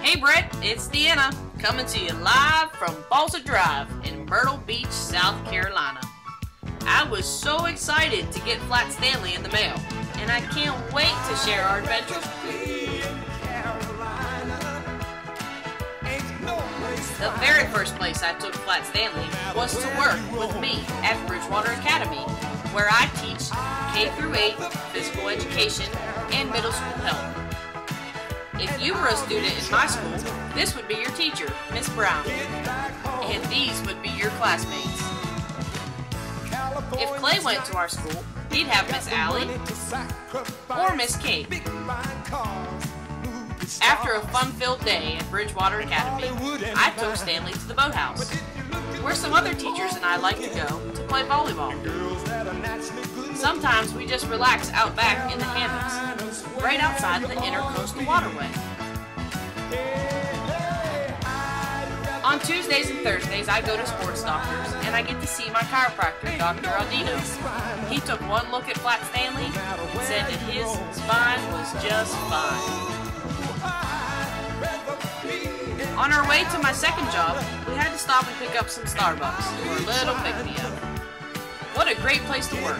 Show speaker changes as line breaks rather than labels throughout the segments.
Hey Brett, it's Deanna, coming to you live from Balsa Drive in Myrtle Beach, South Carolina. I was so excited to get Flat Stanley in the mail, and I can't wait to share our adventures. The very first place I took Flat Stanley was to work with me at Bridgewater Academy, where I teach K-8 physical education and middle school health. If you were a student in my school, this would be your teacher, Miss Brown, and these would be your classmates. If Clay went to our school, he'd have Miss Allie or Miss Kate. After a fun-filled day at Bridgewater Academy, I took Stanley to the boathouse, where some other teachers and I like to go to play volleyball. Sometimes we just relax out back in the hammocks, right outside the Intercoastal Waterway. On Tuesdays and Thursdays, I go to Sports Doctors, and I get to see my chiropractor, Dr. Aldino. He took one look at Flat Stanley and said that his spine was just fine. On our way to my second job, we had to stop and pick up some Starbucks for a little pick-me-up. What a great place to work.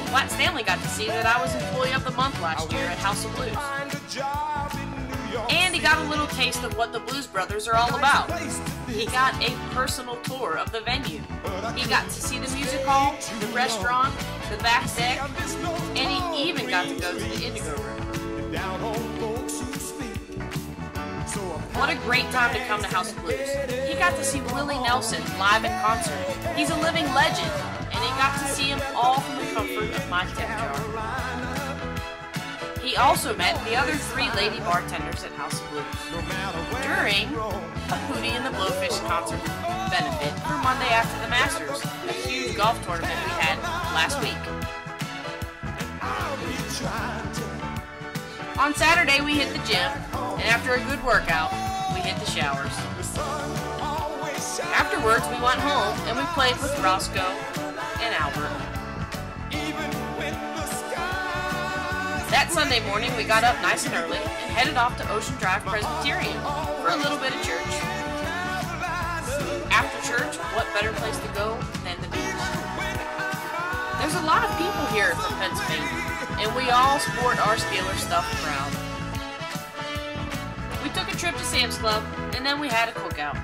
Flat Stanley got to see that I was Employee of the Month last year at House of Blues. And he got a little taste of what the Blues Brothers are all about. He got a personal tour of the venue. He got to see the music hall, the restaurant, the back deck, and he even got to go to the Indigo Room. What a great time to come to House of Blues. He got to see Willie Nelson live in concert. He's a living legend, and he got to see him all from the comfort of my tip jar. He also met the other 3 lady bartenders at House of Blues during a Hootie and the Blowfish concert benefit for Monday after the Masters, a huge golf tournament we had last week. On Saturday we hit the gym, and after a good workout, we hit the showers. Afterwards we went home and we played with Roscoe and Albert. That Sunday morning we got up nice and early and headed off to Ocean Drive Presbyterian for a little bit of church. After church, what better place to go than the beach? There's a lot of people here from Pennsylvania, and we all sport our Steelers stuff proud. We took a trip to Sam's Club, and then we had a cookout.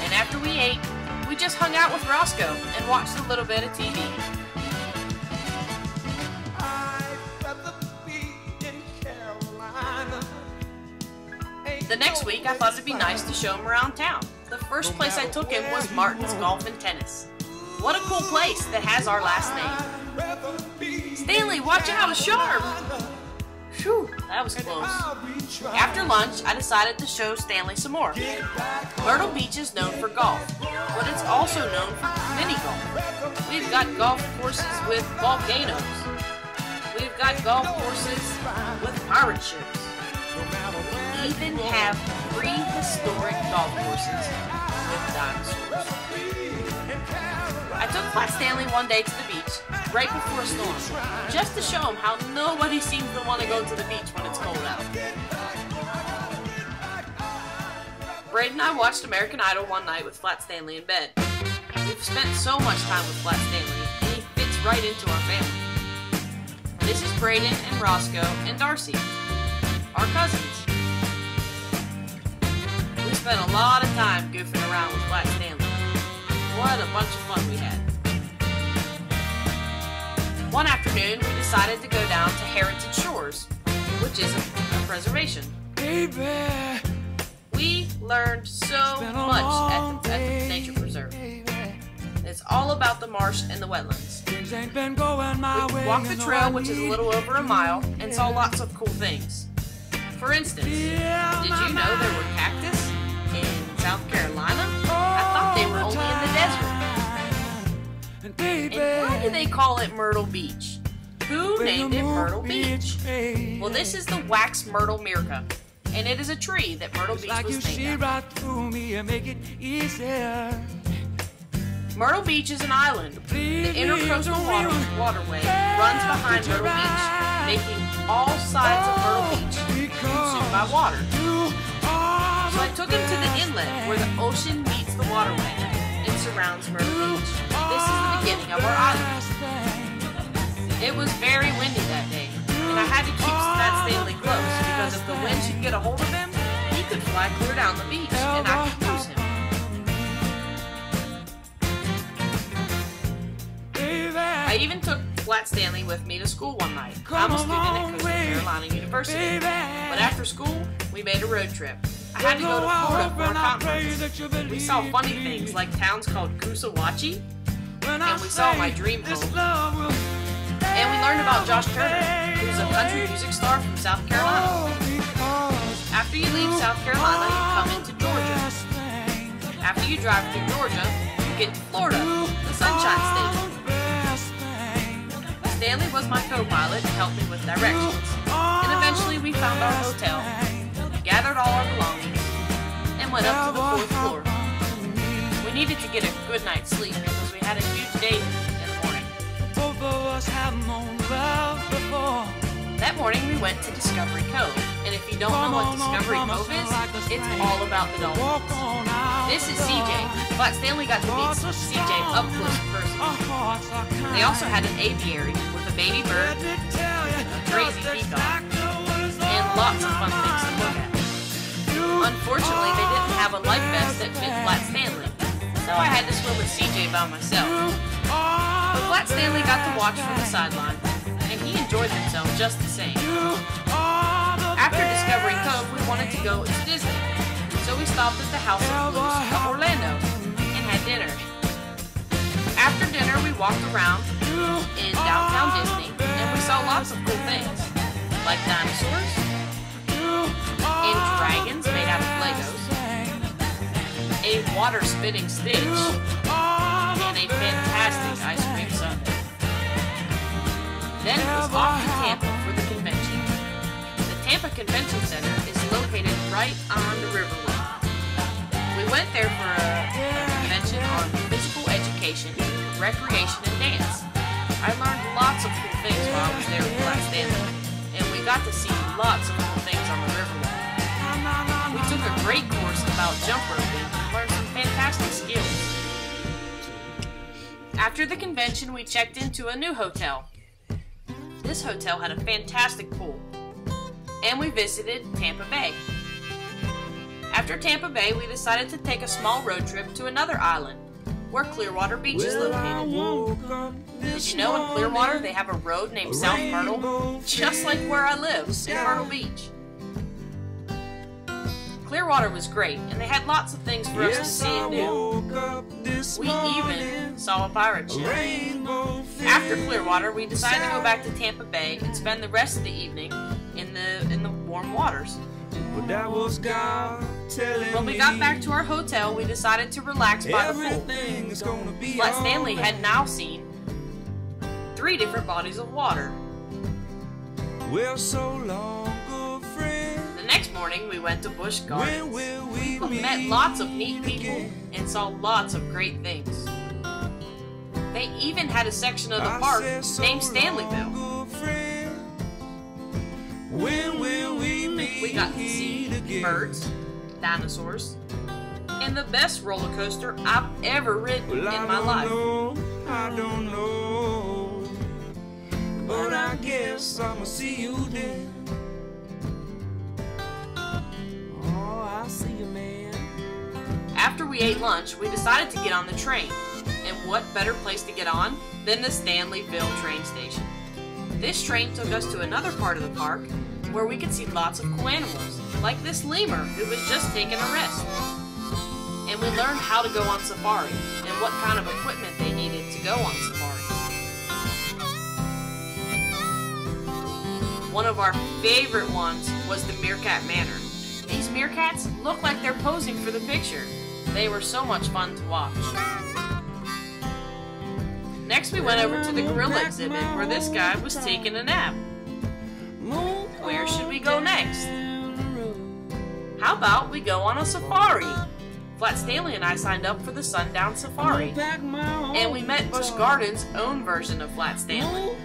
And after we ate, we just hung out with Roscoe and watched a little bit of TV. The next week, I thought it'd be nice to show him around town. The first place I took him was Martin's Golf and Tennis. What a cool place that has our last name. Stanley, watch out, a shark! Phew, that was close. After lunch, I decided to show Stanley some more. Myrtle Beach is known for golf, but it's also known for mini golf. We've got golf courses with volcanoes. We've got golf courses with pirate ships. We even have prehistoric golf courses with dinosaurs. I took Flat Stanley one day to the beach, right before a storm, just to show him how nobody seems to want to go to the beach when it's cold out. Braden and I watched American Idol one night with Flat Stanley in bed. We've spent so much time with Flat Stanley, and he fits right into our family. This is Braden and Roscoe and Darcy, our cousins. We spent a lot of time goofing around with Flat Stanley. What a bunch of fun we had. One afternoon, we decided to go down to Heritage Shores, which is a preservation. Baby, we learned so much at the nature preserve. It's all about the marsh and the wetlands. We walked the trail, which is a little over a mile, and saw lots of cool things. For instance, did you know there were cactus in South Carolina? I thought they were only in the desert. And why do they call it Myrtle Beach? Who named it Myrtle Beach? Well, this is the wax myrtle myrca, and it is a tree that Myrtle Beach was named after. Myrtle Beach is an island. The Intercoastal Waterway runs behind Myrtle Beach, making all sides of Myrtle Beach consumed by water. So I took him to the inlet where the ocean meets the waterway and surrounds Myrtle Beach. This is the beginning of our island. It was very windy that day, and I had to keep Flat Stanley close because if the wind should get a hold of him, he could fly clear down the beach and I could lose him. I even took Flat Stanley with me to school one night. I'm a student at Coastal Carolina University, but after school, we made a road trip. I had to go to Florida for a conference. We saw funny things like towns called Kusawachi, and we saw my dream home. And we learned about Josh Turner, who's a country music star from South Carolina. After you leave South Carolina, you come into Georgia. After you drive through Georgia, you get to Florida, the Sunshine State. Stanley was my co-pilot and helped me with directions. And eventually we found our hotel, gathered all our belongings, and went up to the 4th floor. We needed to get a good night's sleep because we had a huge date in the morning. That morning we went to Discovery Cove, and if you don't know what Discovery Cove is, it's all about the dolphins. This is CJ. Flat Stanley got to meet CJ up close and personal. They also had an aviary with a baby bird, a crazy peacock, and lots of fun things to look at. Unfortunately, they didn't have a life vest that fit Flat Stanley, so I had to swim with CJ by myself. But Flat Stanley got to watch from the sideline, and he enjoyed himself just the same. After Discovery Cove, we wanted to go to Disney, so we stopped at the House of Blues of Orlando and had dinner. After dinner, we walked around in downtown Disney, and we saw lots of cool things, like dinosaurs, and dragons made out of Legos, a water-spitting Stitch, and a fantastic ice cream sundae. Then it was off to Tampa for the convention. The Tampa Convention Center is located right on the Riverway. We went there for a convention on physical education, recreation, and dance. I learned lots of cool things while I was there with Flat Stanley, and we got to see lots of cool things on the Riverway. We took a great course about jump roping and learned some fantastic skills. After the convention, we checked into a new hotel. This hotel had a fantastic pool, and we visited Tampa Bay. After Tampa Bay, we decided to take a small road trip to another island, where Clearwater Beach is located. Did you know in Clearwater they have a road named South Myrtle, just like where I live, in Myrtle Beach? Clearwater was great, and they had lots of things for us to see and do. We even saw a pirate ship. After Clearwater, we decided to go back to Tampa Bay and spend the rest of the evening in the warm waters. When we got back to our hotel, we decided to relax by the pool. Flat Stanley had now seen 3 different bodies of water. The next morning, we went to Busch Gardens. We met lots of neat people and saw lots of great things. They even had a section of the park named Stanleyville. We got to see birds, dinosaurs, and the best roller coaster I've ever ridden in my life.
I don't know, but I guess I'ma see you then. Oh, I see you, man.
After we ate lunch, we decided to get on the train. And what better place to get on than the Stanleyville train station? This train took us to another part of the park where we could see lots of cool animals, like this lemur who was just taking a rest. And we learned how to go on safari and what kind of equipment they needed to go on safari. One of our favorite ones was the Meerkat Manor. These meerkats look like they're posing for the picture. They were so much fun to watch. Next we went over to the gorilla exhibit where this guy was taking a nap. Where should we go next? How about we go on a safari? Flat Stanley and I signed up for the Sundown Safari, and we met Busch Gardens' own version of Flat Stanley.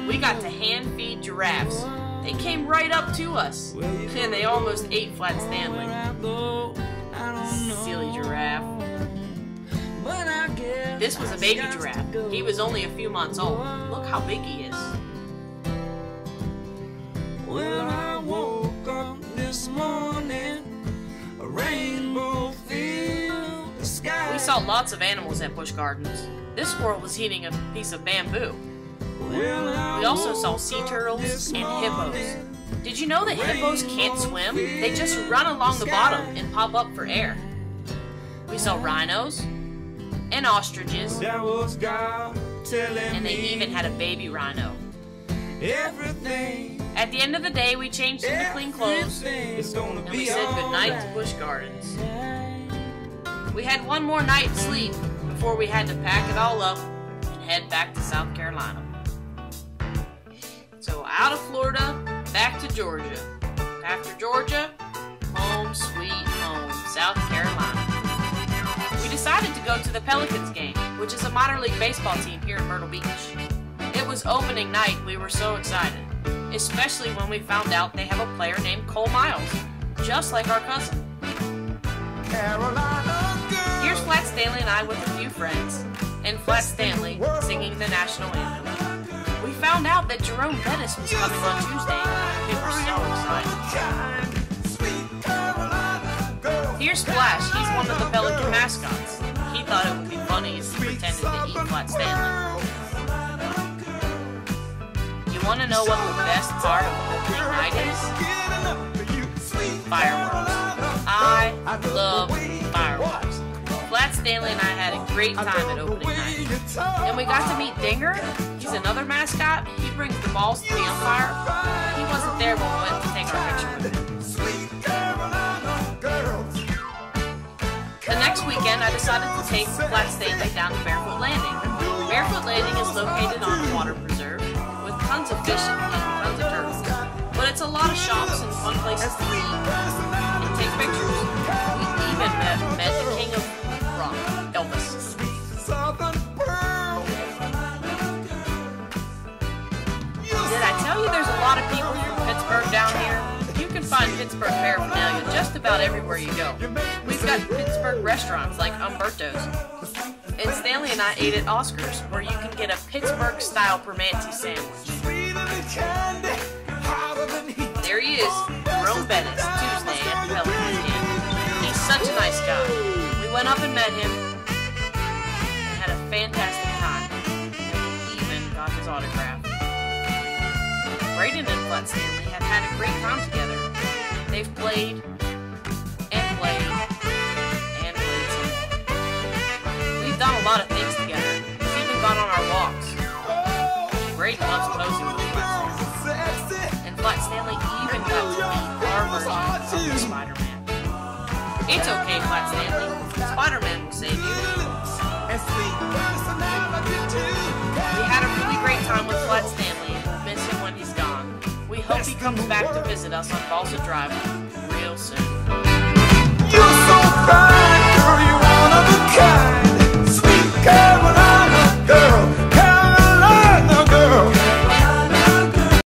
We got to hand feed giraffes, They came right up to us, and they almost ate Flat Stanley. Silly giraffe. This was a baby giraffe. He was only a few months old. Look how big he is.
Well, I woke up this morning, a rainbow filled the sky.
We saw lots of animals at Busch Gardens. This squirrel was eating a piece of bamboo. We also saw sea turtles and hippos. Did you know that hippos can't swim? They just run along the bottom and pop up for air. We saw rhinos and ostriches, and they even had a baby rhino. At the end of the day, we changed into clean clothes, and we said goodnight to Busch Gardens. We had one more night's sleep before we had to pack it all up and head back to South Carolina. So out of Florida, back to Georgia. After Georgia, home sweet home, South Carolina. We decided to go to the Pelicans game, which is a minor league baseball team here in Myrtle Beach. It was opening night. We were so excited, especially when we found out they have a player named Cole Miles, just like our cousin. Here's Flat Stanley and I with a few friends, and Flat Stanley singing the national anthem. We found out that Jerome Bettis was coming on Tuesday. We were so excited. Here's Splash. He's one of the Pelican mascots. He thought it would be funny if he pretended to eat Flat Stanley. You want to know what the best part of opening night is? Fireworks. I love fireworks. Flat Stanley and I had a great time at opening night. And we got to meet Dinger. He's another mascot. He brings the balls to the umpire. He wasn't there when we went to take our picture with him. The next weekend, I decided to take Flat Stanley down to Barefoot Landing. Barefoot Landing is located on a water preserve with tons of fish and tons of turtles. But it's a lot of shops and fun places to eat and take pictures. We even met the king of rock, Elvis. Did I tell you there's a lot of people from Pittsburgh down here? You can find Pittsburgh paraphernalia just about everywhere you go. We've got Pittsburgh restaurants like Umberto's. And Stanley and I ate at Oscar's, where you can get a Pittsburgh-style Permanente sandwich. There he is, Jerome Bettis, Tuesday at the Pelicans game. He's such a nice guy. We went up and met him and had a fantastic time. We even got his autograph. Braden and Flat Stanley have had a great time together. They've played and played and played some more. We've done a lot of things together. We've even gone on our walks. Braden loves posing with Flat Stanley. And Flat Stanley even got to meet our version of Spider-Man. It's okay, Flat Stanley. Spider-Man will save you. We had a really great time with Flat Stanley and we'll miss him when he's gone. We hope he comes back to visit us on Balsa Drive.